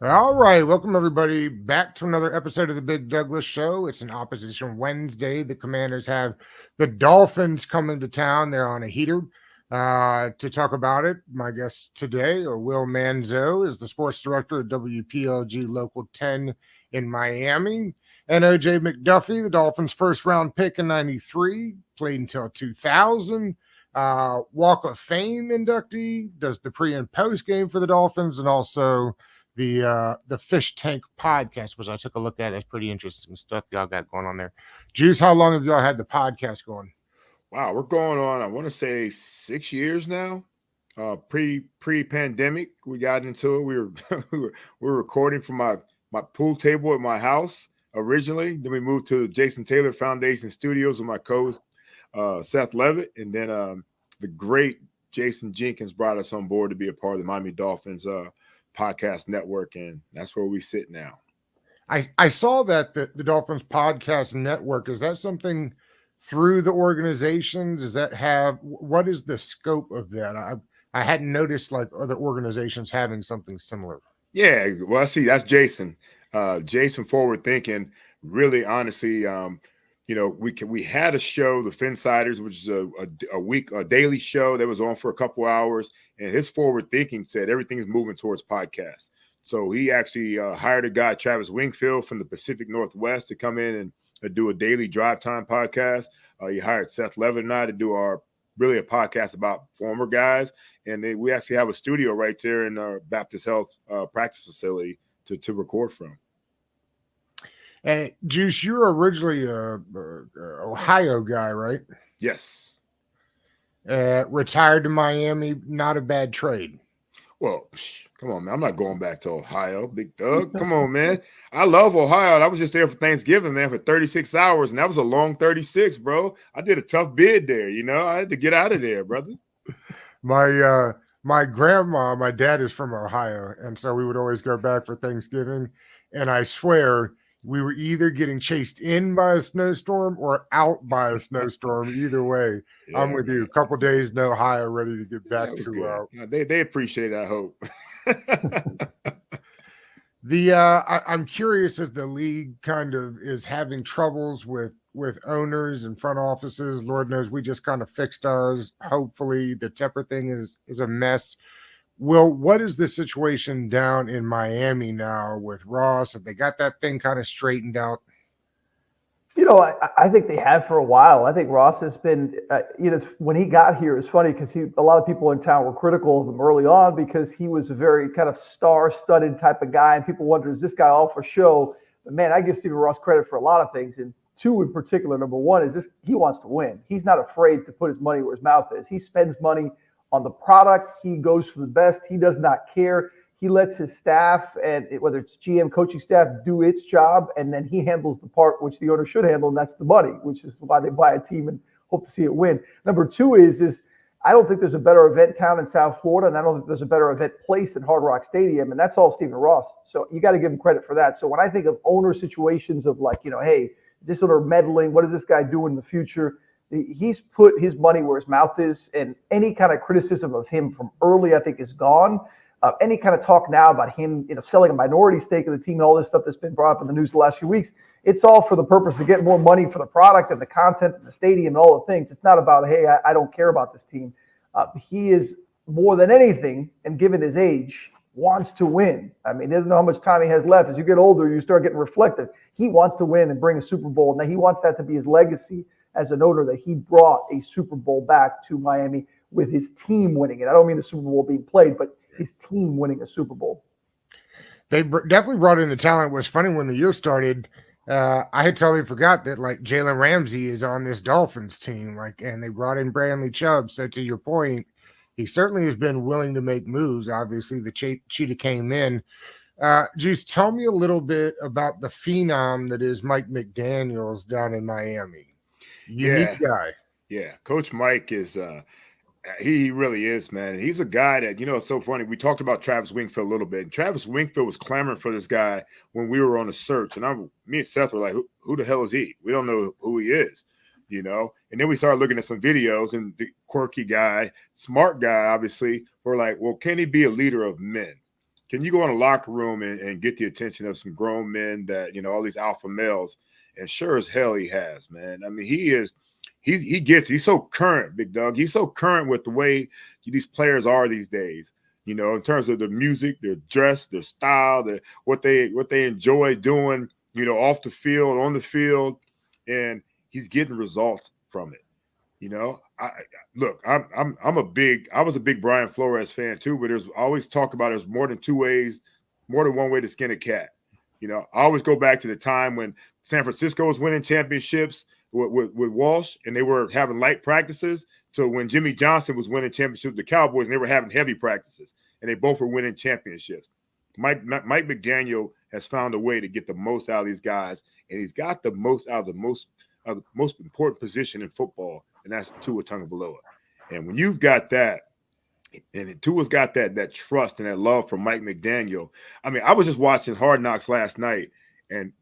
All right, welcome everybody back to another episode of the Big Douglas Show. It's an opposition Wednesday. The Commanders have the Dolphins coming to town. They're on a heater. To talk about it, my guest today, Will Manso, is the sports director at WPLG Local 10 in Miami, and OJ McDuffie, the Dolphins' first-round pick in '93, played until 2000. Walk of Fame inductee, does the pre and post game for the Dolphins, and also the Fish Tank podcast, which I took a look at. That's pretty interesting stuff y'all got going on there. Juice, how long have y'all had the podcast going? Wow, we're going on, I want to say 6 years now. Pre-pandemic, we got into it. We were recording from my pool table at my house originally. Then we moved to Jason Taylor Foundation Studios with my co-host Seth Levitt, and then the great Jason Jenkins brought us on board to be a part of the Miami Dolphins podcast network, and that's where we sit now. I saw that the Dolphins podcast network, is that something through the organization? Does that have, what is the scope of that? I hadn't noticed like other organizations having something similar. Yeah, well, see, that's Jason. Jason forward thinking, really honestly. We had a show, the Finsiders, which is a daily show that was on for a couple hours, and his forward thinking said everything is moving towards podcasts. So he actually hired a guy, Travis Wingfield, from the Pacific Northwest to come in and do a daily drive time podcast. He hired Seth Levitt and I to do a podcast about former guys, and we actually have a studio right there in our Baptist Health practice facility to record from. And Juice, you're originally a Ohio guy, right? Yes. Retired to Miami, not a bad trade. Well, come on, man. I'm not going back to Ohio, Big Doug. Come on, man. I love Ohio. I was just there for Thanksgiving, man, for 36 hours, and that was a long 36, bro. I did a tough bid there, I had to get out of there, brother. My grandma, my dad is from Ohio, and so we would always go back for Thanksgiving, and I swear we were either getting chased in by a snowstorm or out by a snowstorm. Either way, yeah, I'm with you. A couple days in Ohio, ready to get back to. They appreciate it, I hope. I'm curious, as the league kind of is having troubles with owners and front offices. Lord knows we just kind of fixed ours. Hopefully, the Tepper thing is a mess. Will, what is the situation down in Miami now with Ross? Have they got that thing kind of straightened out? I think they have for a while. I think Ross has been, when he got here, it's funny because a lot of people in town were critical of him early on because he was a very kind of star-studded type of guy, and people wonder, is this guy all for show? But man, I give Stephen Ross credit for a lot of things, and two in particular. Number one is he wants to win. He's not afraid to put his money where his mouth is. He spends money on the product. He goes for the best. He does not care. He lets his staff, and whether it's GM, coaching staff, do its job, and then he handles the part which the owner should handle, and that's the money, which is why they buy a team and hope to see it win. Number two is I don't think there's a better event town in South Florida, and I don't think there's a better event place than Hard Rock Stadium, and that's all Stephen Ross. So you got to give him credit for that. So when I think of owner situations of like, hey, is this owner meddling? What is this guy doing in the future? He's put his money where his mouth is, and any kind of criticism of him from early, I think, is gone. Any kind of talk now about him, selling a minority stake of the team and all this stuff that's been brought up in the news the last few weeks, it's all for the purpose of getting more money for the product and the content and the stadium and all the things. It's not about, hey, I don't care about this team. He is, more than anything, and given his age, wants to win. I mean, he doesn't know how much time he has left. As you get older, you start getting reflective. He wants to win and bring a Super Bowl. Now, he wants that to be his legacy as an owner, that he brought a Super Bowl back to Miami with his team winning it. I don't mean the Super Bowl being played, but his team winning a Super Bowl. They definitely brought in the talent. It was funny when the year started. I had totally forgot that like Jalen Ramsey is on this Dolphins team, and they brought in Brandley Chubb. So to your point, he certainly has been willing to make moves. Obviously, the Cheetah came in. Just tell me a little bit about the phenom that is Mike McDaniels down in Miami. Unique guy. Yeah, Coach Mike is he really is, man. He's a guy that, it's so funny. We talked about Travis Wingfield a little bit. And Travis Wingfield was clamoring for this guy when we were on a search. And me and Seth were like, who the hell is he? We don't know who he is, And then we started looking at some videos, and the quirky guy, smart guy, obviously, we're like, well, can he be a leader of men? can you go in a locker room and get the attention of some grown men that, all these alpha males? And sure as hell he has, man. I mean, he's so current, Big Doug. He's so current with the way these players are these days, in terms of the music, their dress, their style, what they enjoy doing, off the field, on the field, and he's getting results from it. I was a big Brian Flores fan too, but I always talk about there's more than one way to skin a cat. I always go back to the time when San Francisco was winning championships with Walsh, and they were having light practices, to when Jimmy Johnson was winning championships with the Cowboys, and they were having heavy practices, and they both were winning championships. Mike McDaniel has found a way to get the most out of these guys, and he's got the most out of the most important position in football, and that's Tua Tagovailoa. And when you've got that, and Tua's got that trust and that love from Mike McDaniel. I mean, I was just watching Hard Knocks last night, and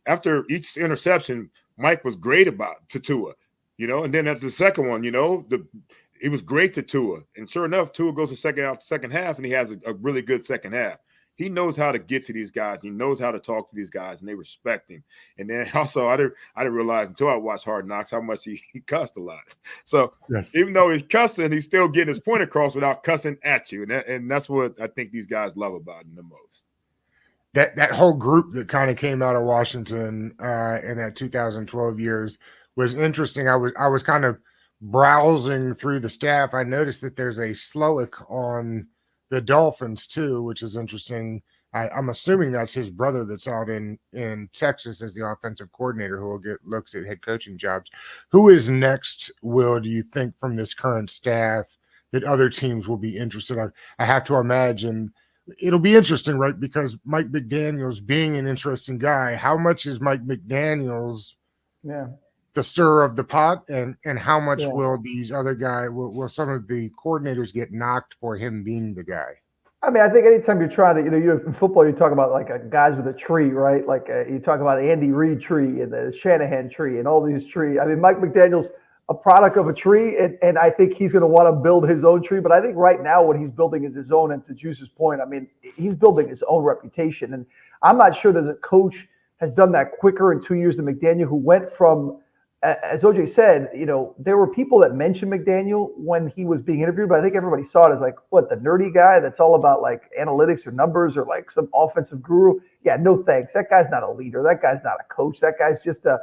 after each interception, Mike was great to Tua, and then after the second one, it was great to Tua. And sure enough, Tua goes to second half, and he has a really good second half. He knows how to get to these guys. He knows how to talk to these guys, and they respect him. And then also, I didn't realize until I watched Hard Knocks how much he cussed a lot. So yes, even though he's cussing, he's still getting his point across without cussing at you. And that's what I think these guys love about him the most. That whole group that kind of came out of Washington in that 2012 years was interesting. I was kind of browsing through the staff. I noticed that there's a Slowick on the Dolphins too, which is interesting. I'm assuming that's his brother that's out in Texas as the offensive coordinator, who will get looks at head coaching jobs. Who is next, Will, do you think, from this current staff that other teams will be interested in? I have to imagine it'll be interesting, right? Because Mike McDaniels being an interesting guy, how much is Mike McDaniels the stir of the pot, and how much will these other guys, will some of the coordinators get knocked for him being the guy? I mean, I think anytime you're trying to, in football, you talk about like guys with a tree, right? Like you talk about Andy Reid tree and the Shanahan tree and all these trees. I mean, Mike McDaniel's a product of a tree, and I think he's going to want to build his own tree. But I think right now what he's building is his own. And to Juice's point, I mean, he's building his own reputation. And I'm not sure that a coach has done that quicker in 2 years than McDaniel, who went from, as OJ said, there were people that mentioned McDaniel when he was being interviewed, but I think everybody saw it as like, what, the nerdy guy that's all about like analytics or numbers or like some offensive guru. Yeah, no thanks. That guy's not a leader. That guy's not a coach. That guy's just a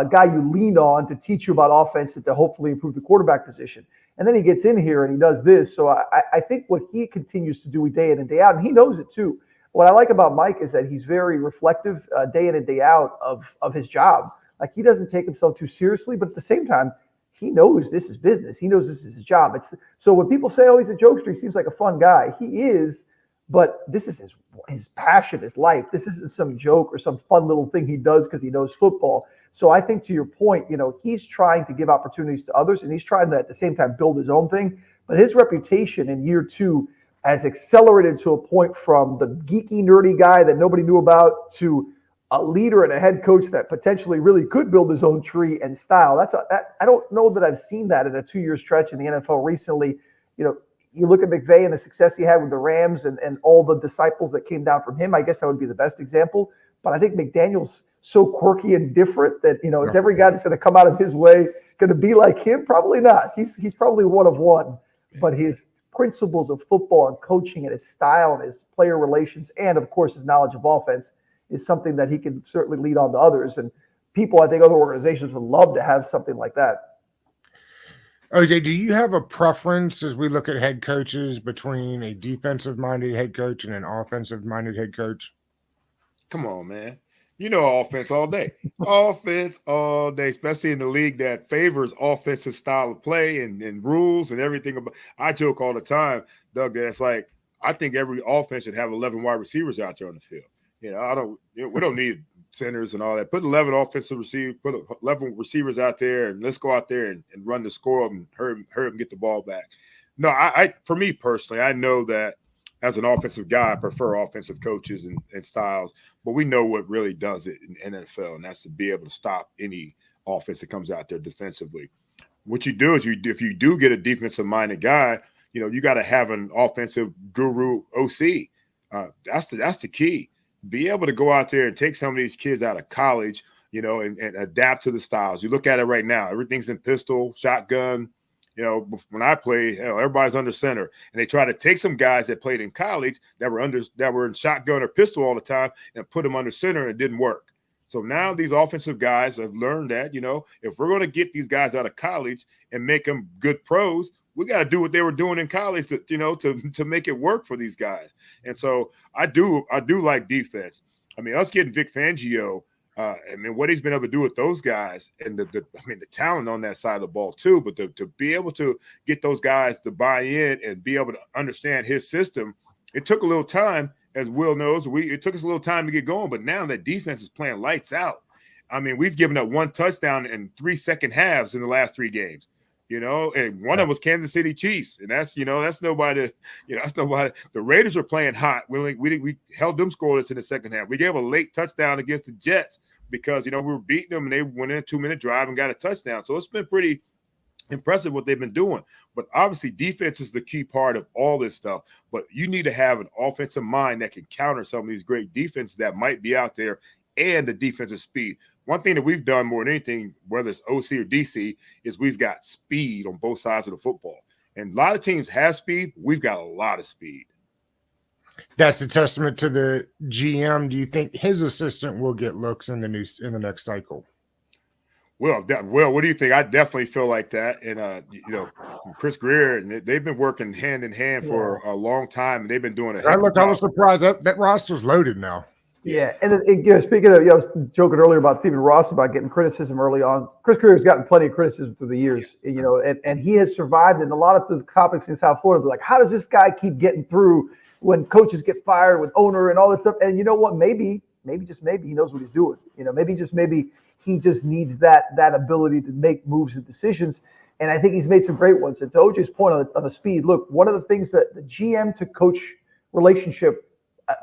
guy you lean on to teach you about offense and to hopefully improve the quarterback position. And then he gets in here and he does this. So I think what he continues to do day in and day out, and he knows it too. What I like about Mike is that he's very reflective day in and day out of his job. Like, he doesn't take himself too seriously, but at the same time, he knows this is business. He knows this is his job. So when people say, oh, he's a jokester, he seems like a fun guy. He is, but this is his passion, his life. This isn't some joke or some fun little thing he does because he knows football. So I think, to your point, he's trying to give opportunities to others, and he's trying to at the same time build his own thing. But his reputation in year two has accelerated to a point from the geeky, nerdy guy that nobody knew about to a leader and a head coach that potentially really could build his own tree and style. I don't know that I've seen that in a 2-year stretch in the NFL recently. You look at McVay and the success he had with the Rams and all the disciples that came down from him. I guess that would be the best example. But I think McDaniel's so quirky and different that, is every guy that's going to come out of his way going to be like him? Probably not. He's probably one of one. But his principles of football and coaching and his style and his player relations and, of course, his knowledge of offense is something that he can certainly lead on to others. And people, I think other organizations would love to have something like that. OJ, do you have a preference as we look at head coaches between a defensive-minded head coach and an offensive-minded head coach? Come on, man. Offense all day. Offense all day, especially in the league that favors offensive style of play and rules and everything. I joke all the time, Doug, that's like, I think every offense should have 11 wide receivers out there on the field. We don't need centers and all that. Put 11 offensive receivers, put 11 receivers out there, and let's go out there and run the score up and hurry them get the ball back. No, for me personally, I know that as an offensive guy, I prefer offensive coaches and styles, but we know what really does it in NFL, and that's to be able to stop any offense that comes out there defensively. What you do is if you do get a defensive-minded guy, you got to have an offensive guru OC. That's the key. Be able to go out there and take some of these kids out of college, and adapt to the styles. You look at it right now, everything's in pistol, shotgun. When I play, everybody's under center, and they try to take some guys that played in college that were in shotgun or pistol all the time and put them under center, and it didn't work. So now these offensive guys have learned that, if we're going to get these guys out of college and make them good pros, we got to do what they were doing in college to make it work for these guys. And so I do like defense. I mean, us getting Vic Fangio, what he's been able to do with those guys and the talent on that side of the ball too, but to be able to get those guys to buy in and be able to understand his system, it took a little time. As Will knows, it took us a little time to get going, but now that defense is playing lights out. I mean, we've given up 1 touchdown in 3 second halves in the last 3 games, and one of them was Kansas City Chiefs, and that's nobody. That's nobody. The Raiders were playing hot. We held them scoreless in the second half. We gave a late touchdown against the Jets because we were beating them, and they went in a 2-minute drive and got a touchdown. So it's been pretty impressive what they've been doing. But obviously defense is the key part of all this stuff. But you need to have an offensive mind that can counter some of these great defenses that might be out there and the defensive speed. One thing that we've done more than anything, whether it's OC or DC, is we've got speed on both sides of the football. And a lot of teams have speed. We've got a lot of speed. That's a testament to the GM. Do you think his assistant will get looks in the next cycle? Well, what do you think? I definitely feel like that. And, Chris Greer, and they've been working hand in hand for a long time, and they've been doing it. I was surprised that roster's loaded now. Yeah, and speaking of, I was joking earlier about Stephen Ross about getting criticism early on. Chris Greer has gotten plenty of criticism through the years, and he has survived. And a lot of the topics in South Florida be like, how does this guy keep getting through when coaches get fired, with owner and all this stuff? And you know what? Maybe just maybe he knows what he's doing. Maybe he just needs that ability to make moves and decisions. And I think he's made some great ones. And to OJ's point on the speed, look, one of the things that the GM to coach relationship,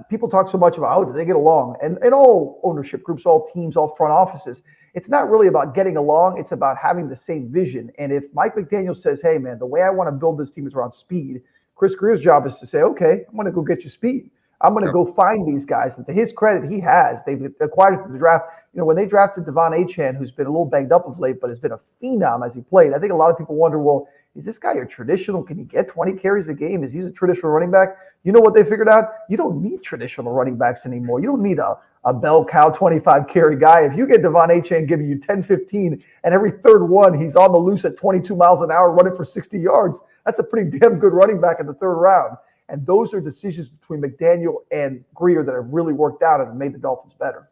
people talk so much about, how do they get along? And all ownership groups, all teams, all front offices, it's not really about getting along. It's about having the same vision. And if Mike McDaniel says, hey, man, the way I want to build this team is around speed, Chris Greer's job is to say, okay, I'm going to go get you speed. I'm going to go find these guys. And to his credit, he has. They've acquired through the draft. When they drafted Devon Achane, who's been a little banged up of late, but has been a phenom as he played, I think a lot of people wonder, well, is this guy a traditional? Can he get 20 carries a game? Is he a traditional running back? You know what they figured out? You don't need traditional running backs anymore. You don't need a bell cow 25 carry guy. If you get Devon Achane giving you 10, 15, and every third one, he's on the loose at 22 miles an hour running for 60 yards, that's a pretty damn good running back in the third round. And those are decisions between McDaniel and Greer that have really worked out and have made the Dolphins better.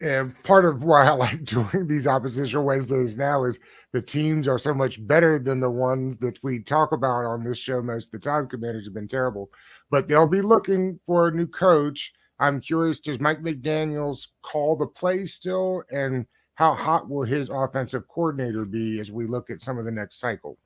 And part of why I like doing these opposition Wednesdays now is the teams are so much better than the ones that we talk about on this show most of the time. Commanders have been terrible, but they'll be looking for a new coach. I'm curious, does Mike McDaniels call the play still? And how hot will his offensive coordinator be as we look at some of the next cycle?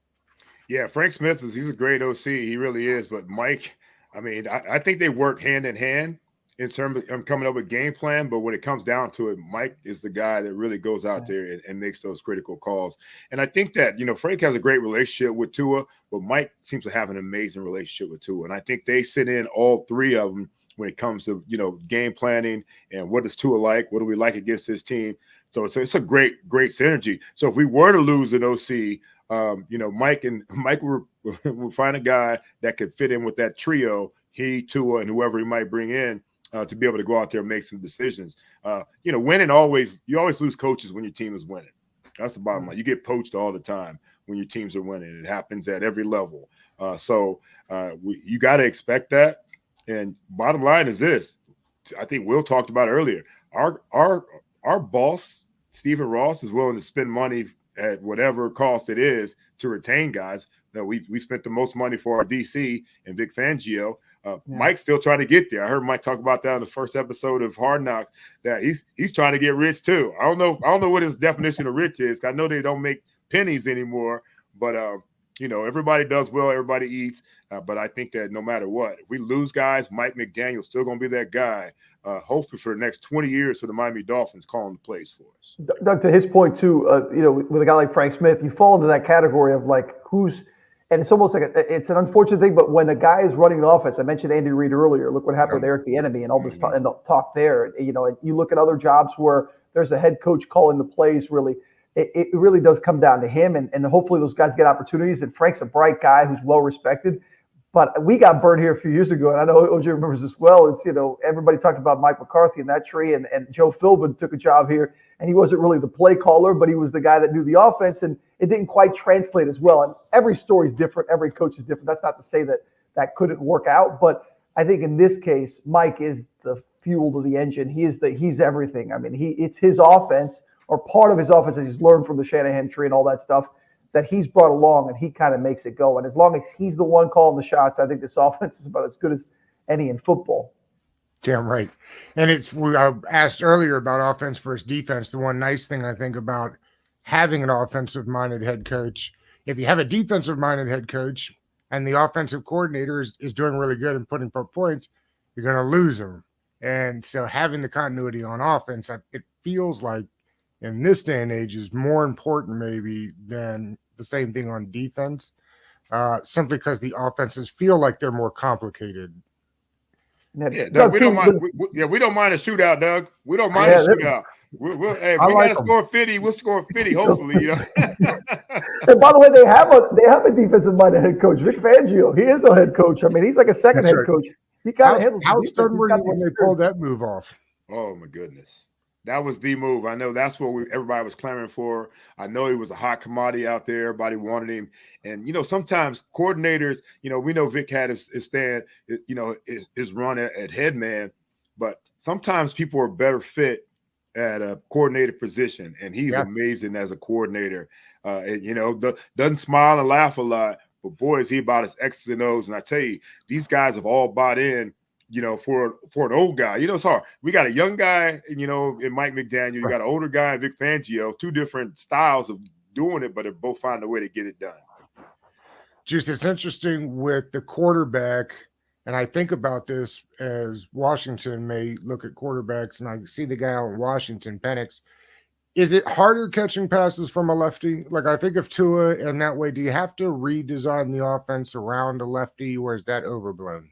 Yeah, Frank Smith he's a great OC. He really is. But Mike, I think they work hand in hand in terms of coming up with game plan. But when it comes down to it, Mike is the guy that really goes out there and makes those critical calls. And I think that, Frank has a great relationship with Tua, but Mike seems to have an amazing relationship with Tua. And I think they sit in all three of them when it comes to, game planning and what is Tua like? What do we like against this team? So it's a great synergy. So if we were to lose an OC, Mike will find a guy that could fit in with that trio, he, Tua, and whoever he might bring in to be able to go out there and make some decisions. Winning you always lose coaches when your team is winning. That's the bottom line. You get poached all the time when your teams are winning. It happens at every level. You got to expect that. And bottom line is this. I think Will talked about earlier. Our boss, Stephen Ross, is willing to spend money at whatever cost it is to retain guys. We spent the most money for our DC and Vic Fangio. Mike's still trying to get there. I heard Mike talk about that in the first episode of Hard Knocks, that he's trying to get rich too. I don't know what his definition of rich is. I know they don't make pennies anymore, but everybody does well, everybody eats. But I think that no matter what, if we lose guys, Mike McDaniel's still going to be that guy. Hopefully for the next 20 years for the Miami Dolphins calling the plays for us. Doug, to his point too, with a guy like Frank Smith, you fall into that category of like And it's almost like it's an unfortunate thing, but when a guy is running an offense, I mentioned Andy Reid earlier. Look what happened with Eric Bieniemy and all this talk, and the talk there. You know, you look at other jobs where there's a head coach calling the plays. Really, it really does come down to him, and hopefully those guys get opportunities. And Frank's a bright guy who's well respected. But we got burned here a few years ago, and I know OJ remembers as well. As you know, everybody talked about Mike McCarthy and that tree, and Joe Philbin took a job here, and he wasn't really the play caller, but he was the guy that knew the offense, and it didn't quite translate as well. And every story is different, every coach is different. That's not to say that that couldn't work out, but I think in this case, Mike is the fuel to the engine. He's everything. I mean, it's his offense, or part of his offense that he's learned from the Shanahan tree and all that stuff, that he's brought along, and he kind of makes it go. And as long as he's the one calling the shots, I think this offense is about as good as any in football. Damn right. And I asked earlier about offense versus defense. The one nice thing I think about having an offensive-minded head coach, if you have a defensive-minded head coach and the offensive coordinator is doing really good and putting up points, you're going to lose them. And so having the continuity on offense, it feels like in this day and age is more important maybe than the same thing on defense, simply because the offenses feel like they're more complicated. Yeah, Doug, we don't mind. We don't mind a shootout, Doug. We don't mind a shootout. Hey, if we got to score 50, we'll score 50. Hopefully, you know. And by the way, they have a defensive-minded head coach, Vic Fangio. He is a head coach. I mean, he's like a second head coach. He kind of handles. How stunned were you when they pulled that move off? Oh my goodness. That was the move. I know that's what everybody was clamoring for. I know he was a hot commodity out there. Everybody wanted him. And, you know, sometimes coordinators, you know, we know Vic had his stand, you know, his run at head man, but sometimes people are better fit at a coordinator position. And he's amazing as a coordinator. And, you know, doesn't smile and laugh a lot, but boy, is he about his X's and O's. And I tell you, these guys have all bought in. You know, for an old guy, you know, it's hard. We got a young guy, you know, in Mike McDaniel. You got an older guy in Vic Fangio. Two different styles of doing it, but they both find a way to get it done. Just it's interesting with the quarterback, and I think about this as Washington may look at quarterbacks, and I see the guy out in Washington, Penix. Is it harder catching passes from a lefty? Like I think of Tua, and that way, do you have to redesign the offense around a lefty, or is that overblown?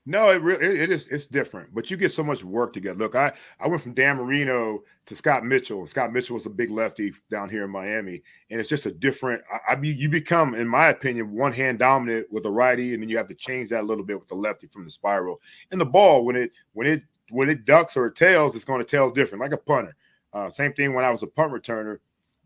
No, it is. It's different, but you get so much work together. Look, I went from Dan Marino to Scott Mitchell. Scott Mitchell was a big lefty down here in Miami, and it's just a different. You become, in my opinion, one hand dominant with a righty, and then you have to change that a little bit with the lefty from the spiral. And the ball, when it ducks or it tails, it's going to tail different, like a punter. Same thing when I was a punt returner.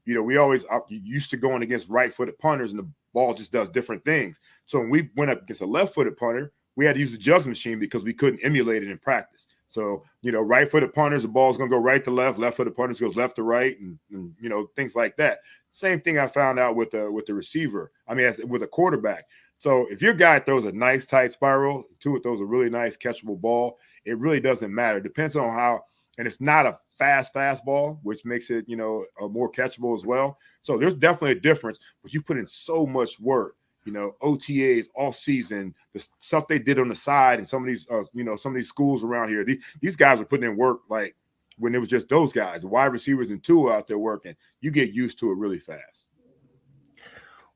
You know, we always used to going against right-footed punters, and the ball just does different things. So when we went up against a left-footed punter, we had to use the jugs machine because we couldn't emulate it in practice. So, you know, right-footed punters, the ball's going to go right to left. Left-footed punters goes left to right, and you know, things like that. Same thing I found out with the receiver. I mean, with a quarterback. So if your guy throws a nice tight spiral, Tua throws a really nice catchable ball, it really doesn't matter. It depends on how, and it's not a fast ball, which makes it, you know, more catchable as well. So there's definitely a difference, but you put in so much work. You know, OTAs all season, the stuff they did on the side, and some of these, you know, some of these schools around here, these guys were putting in work like when it was just those guys, the wide receivers and Tua out there working. You get used to it really fast.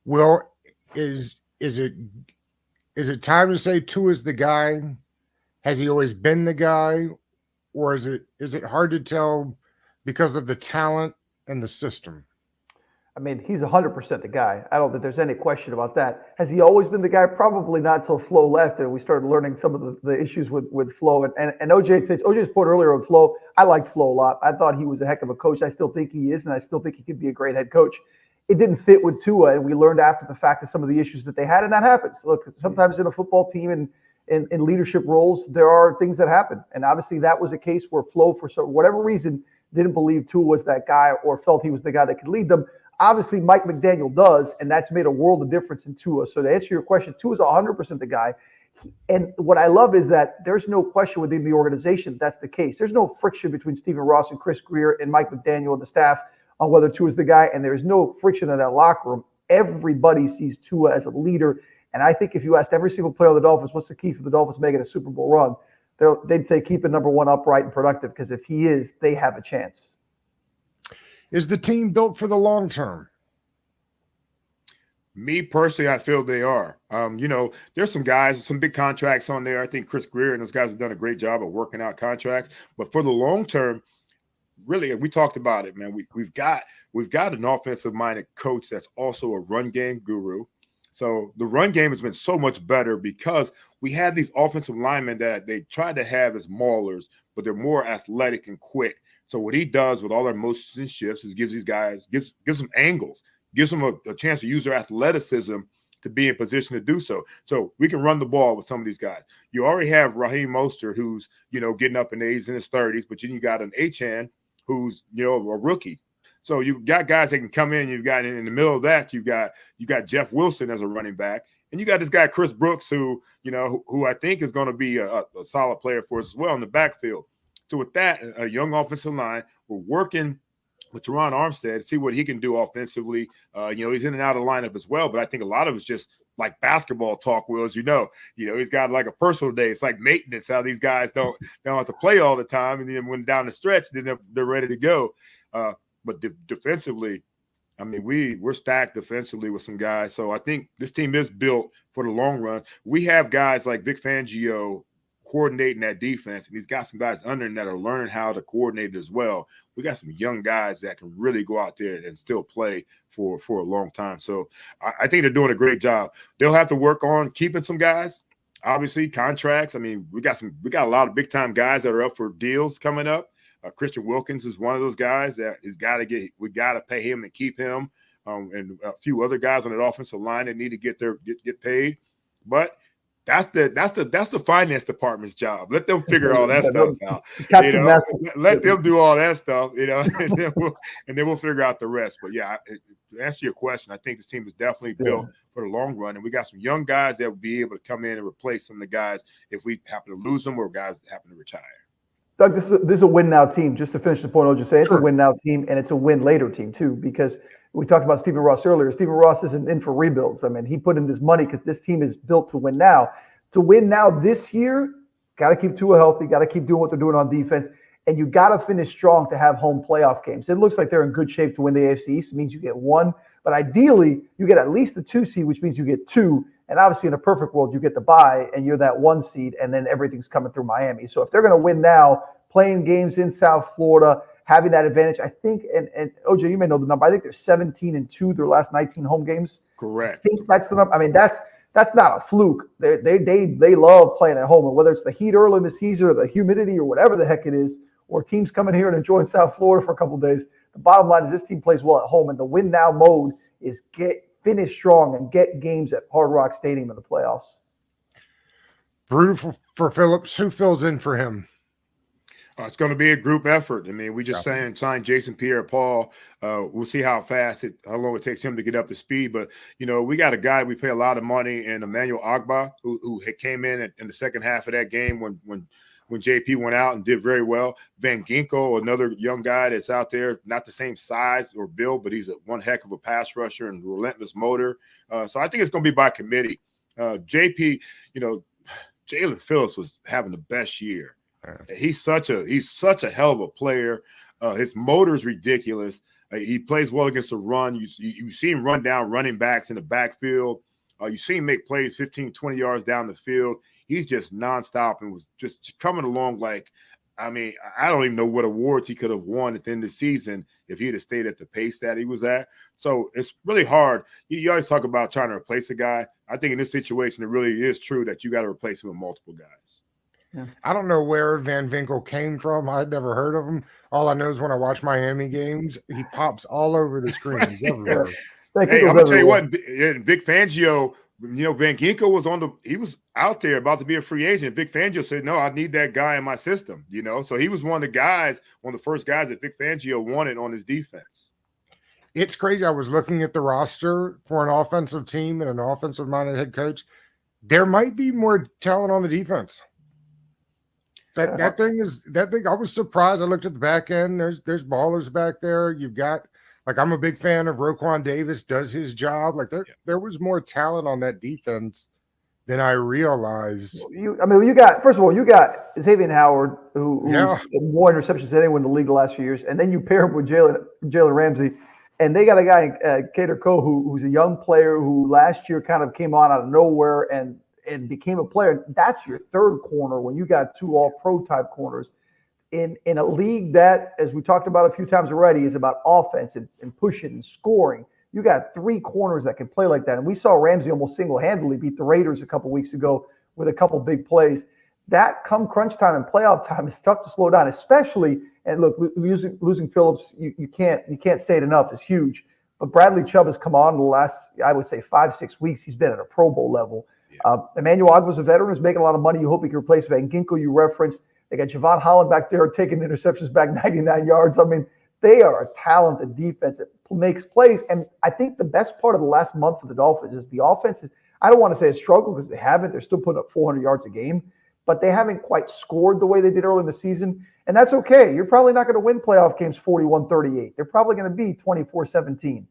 Well, is it time to say Tua's the guy? Has he always been the guy, or is it hard to tell because of the talent and the system? I mean, he's 100% the guy. I don't think there's any question about that. Has he always been the guy? Probably not until Flo left, and we started learning some of the issues with Flo. And OJ's point earlier on Flo, I liked Flo a lot. I thought he was a heck of a coach. I still think he is, and I still think he could be a great head coach. It didn't fit with Tua, and we learned after the fact of some of the issues that they had, and that happens. Look, sometimes in a football team and in leadership roles, there are things that happen. And obviously that was a case where Flo, for whatever reason, didn't believe Tua was that guy or felt he was the guy that could lead them. Obviously, Mike McDaniel does, and that's made a world of difference in Tua. So to answer your question, Tua is 100% the guy. And what I love is that there's no question within the organization that's the case. There's no friction between Stephen Ross and Chris Greer and Mike McDaniel and the staff on whether Tua is the guy, and there's no friction in that locker room. Everybody sees Tua as a leader, and I think if you asked every single player of the Dolphins, what's the key for the Dolphins making a Super Bowl run, they'd say keep it number one upright and productive, because if he is, they have a chance. Is the team built for the long term? Me personally, I feel they are. There's some guys, some big contracts on there. I think Chris Greer and those guys have done a great job of working out contracts. But for the long term, really, we talked about it, man. We've got an offensive-minded coach that's also a run game guru. So the run game has been so much better because we had these offensive linemen that they tried to have as maulers, but they're more athletic and quick. So what he does with all their motions and shifts is gives these guys gives them angles, gives them a chance to use their athleticism to be in position to do so. So we can run the ball with some of these guys. You already have Raheem Mostert, who's getting up in age in his 30s, but then you got an Achane who's a rookie. So you've got guys that can come in. You've got in the middle of that, you got Jeff Wilson as a running back, and you got this guy Chris Brooks, who I think is going to be a solid player for us as well in the backfield. So with that, a young offensive line, we're working with Teron Armstead to see what he can do offensively. He's in and out of the lineup as well, but I think a lot of it's just like basketball talk, Will, as he's got like a personal day. It's like maintenance, how these guys don't have to play all the time, and then when down the stretch, then they're ready to go. But defensively, I mean, we're stacked defensively with some guys. So I think this team is built for the long run. We have guys like Vic Fangio coordinating that defense, and he's got some guys under him that are learning how to coordinate it as well. We got some young guys that can really go out there and still play for a long time. So I think they're doing a great job. They'll have to work on keeping some guys, obviously contracts. I mean, we got a lot of big time guys that are up for deals coming up. Christian Wilkins is one of those guys that we got to pay him and keep him, and a few other guys on that offensive line that need to get paid. But that's the finance department's job. Let them figure all that stuff out. Let them do all that stuff, and then we'll figure out the rest. But yeah, to answer your question, I think this team is definitely built for the long run, and we got some young guys that will be able to come in and replace some of the guys if we happen to lose them or guys that happen to retire. Doug, this is a win now team. Just to finish the point, I'll just say it's a win now team, and it's a win later team too, because we talked about Stephen Ross earlier. Stephen Ross isn't in for rebuilds. I mean, he put in this money because this team is built to win now. To win now this year, got to keep Tua healthy, got to keep doing what they're doing on defense, and you got to finish strong to have home playoff games. It looks like they're in good shape to win the AFC East. It means you get one, but ideally you get at least the 2 seed, which means you get 2. And obviously, in a perfect world, you get the bye, and you're that 1 seed, and then everything's coming through Miami. So if they're going to win now, playing games in South Florida, having that advantage, I think, and OJ, you may know the number. I think they're 17-2 their last 19 home games. Correct. I think that's the number. I mean, that's not a fluke. They love playing at home, and whether it's the heat early in the season or the humidity or whatever the heck it is, or teams coming here and enjoying South Florida for a couple of days. The bottom line is this team plays well at home, and the win now mode is finish strong and get games at Hard Rock Stadium in the playoffs. Brutal for Phillips. Who fills in for him? It's going to be a group effort. I mean, we just signed Jason Pierre-Paul. We'll see how long it takes him to get up to speed. But, we got a guy we pay a lot of money in Emmanuel Ogbah, who came in the second half of that game when JP went out and did very well. Van Ginkel, another young guy that's out there, not the same size or build, but he's one heck of a pass rusher and relentless motor. So I think it's going to be by committee. JP, Jalen Phillips was having the best year. He's such a hell of a player. His motor is ridiculous. He plays well against the run. You see him run down running backs in the backfield. You see him make plays 15, 20 yards down the field. He's just nonstop and was just coming along I don't even know what awards he could have won at the end of the season if he'd have stayed at the pace that he was at. So it's really hard. You always talk about trying to replace a guy. I think in this situation, it really is true that you got to replace him with multiple guys. Yeah. I don't know where Van Ginkel came from. I'd never heard of him. All I know is when I watch Miami games, he pops all over the screens everywhere. Hey, I'm gonna tell you what, Vic Fangio, Van Ginkel he was out there about to be a free agent. Vic Fangio said, "No, I need that guy in my system." So he was one of the first guys that Vic Fangio wanted on his defense. It's crazy. I was looking at the roster for an offensive team and an offensive-minded head coach. There might be more talent on the defense. That thing. I was surprised. I looked at the back end. There's ballers back there. You've got I'm a big fan of Roquan Davis. Does his job. There was more talent on that defense than I realized. You got Xavier Howard, who's more interceptions than anyone in the league the last few years, and then you pair him with Jalen Ramsey, And they got a guy, Cater Coe, who's a young player who last year kind of came on out of nowhere and became a player. That's your third corner when you got two all-pro type corners. In a league that, as we talked about a few times already, is about offense and pushing and scoring. You got three corners that can play like that. And we saw Ramsey almost single-handedly beat the Raiders a couple weeks ago with a couple big plays. That come crunch time and playoff time is tough to slow down, especially, and look, losing Phillips, you can't say it enough, is huge. But Bradley Chubb has come on the last, I would say, 5-6 weeks. He's been at a Pro Bowl level. Yeah. Emmanuel Ogbah's a veteran who's making a lot of money. You hope he can replace Van Ginkel, you referenced. They got Javon Holland back there taking interceptions back 99 yards. I mean, they are a talented defense that makes plays. And I think the best part of the last month for the Dolphins is the offense. I don't want to say a struggle because they haven't. They're still putting up 400 yards a game, but they haven't quite scored the way they did early in the season. And that's okay. You're probably not going to win playoff games 41-38. They're probably going to be 24-17.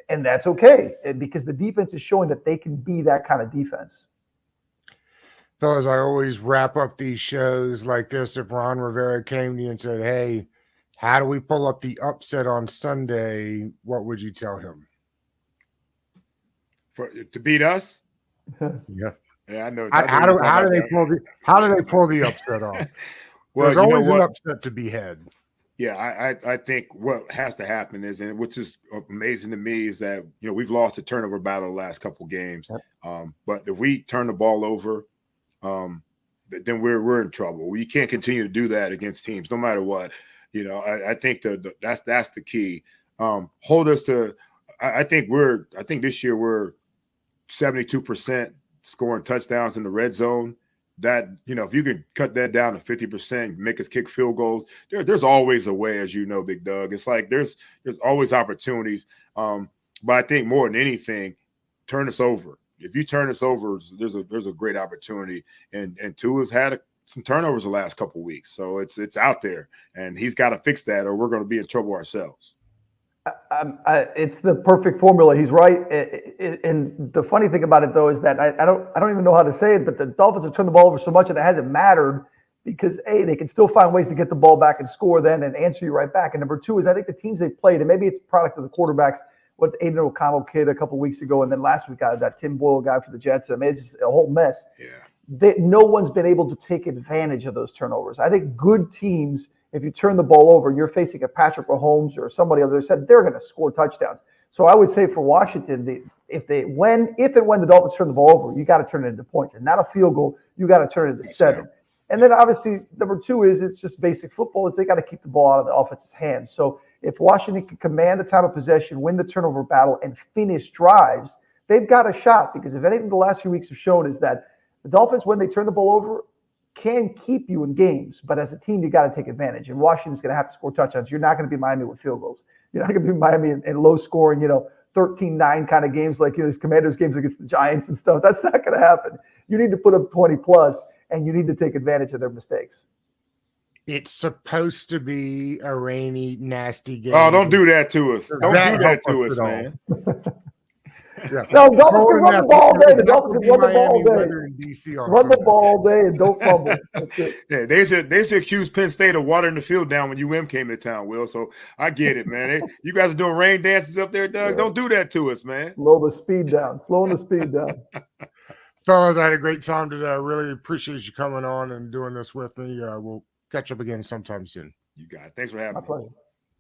And that's okay because the defense is showing that they can be that kind of defense. Fellas, I always wrap up these shows like this. If Ron Rivera came to you and said, hey, how do we pull up the upset on Sunday? What would you tell him? To beat us? Yeah. Yeah, I know. How do they pull the upset off? Well, there's always an upset to be had. Yeah, I think what has to happen is, and which is amazing to me, is that we've lost the turnover battle the last couple games. Yep. But if we turn the ball over, then we're in trouble. We can't continue to do that against teams, no matter what. I think that's the key. Hold us to. I think this year we're 72% scoring touchdowns in the red zone. That if you can cut that down to 50%, make us kick field goals. There's always a way, as you know, Big Doug. It's like there's always opportunities. But I think more than anything, turn us over. If you turn us over, there's a great opportunity. And Tua's had some turnovers the last couple of weeks, so it's out there, and he's got to fix that, or we're going to be in trouble ourselves. It's the perfect formula. He's right. And the funny thing about it, though, is that I don't even know how to say it, but the Dolphins have turned the ball over so much, and it hasn't mattered because A, they can still find ways to get the ball back and score then and answer you right back. And number two is I think the teams they've played, and maybe it's a product of the quarterbacks. What the Aiden O'Connell kid a couple of weeks ago, and then last week that Tim Boyle guy for the Jets. I mean, it's just a whole mess. Yeah. No one's been able to take advantage of those turnovers. I think good teams, if you turn the ball over, you're facing a Patrick Mahomes or somebody on the other side, they're going to score touchdowns. So I would say for Washington, if and when the Dolphins turn the ball over, you got to turn it into points, and not a field goal. You got to turn it into 7. And then obviously number 2 is it's just basic football. Is they got to keep the ball out of the offense's hands. So if Washington can command the time of possession, win the turnover battle, and finish drives, they've got a shot. Because if anything the last few weeks have shown is that the Dolphins, when they turn the ball over, can keep you in games. But as a team, you got to take advantage. And Washington's going to have to score touchdowns. You're not going to be Miami with field goals. You're not going to be Miami in low-scoring, 13-9 kind of games like these Commanders games against the Giants and stuff. That's not going to happen. You need to put up 20+, and you need to take advantage of their mistakes. It's supposed to be a rainy, nasty game. Oh, don't do that to us. Don't do that to us, man. Yeah. No, Dolphins can run the ball all day. The Dolphins can run the ball all day. Run the ball all day and don't fumble. That's it. Yeah, they should accuse Penn State of watering the field down when UM came to town, Will. So I get it, man. You guys are doing rain dances up there, Doug. Yeah. Don't do that to us, man. Slowing the speed down. Fellas, I had a great time today. I really appreciate you coming on and doing this with me. We'll catch up again sometime soon. You got it. Thanks for having me. My pleasure.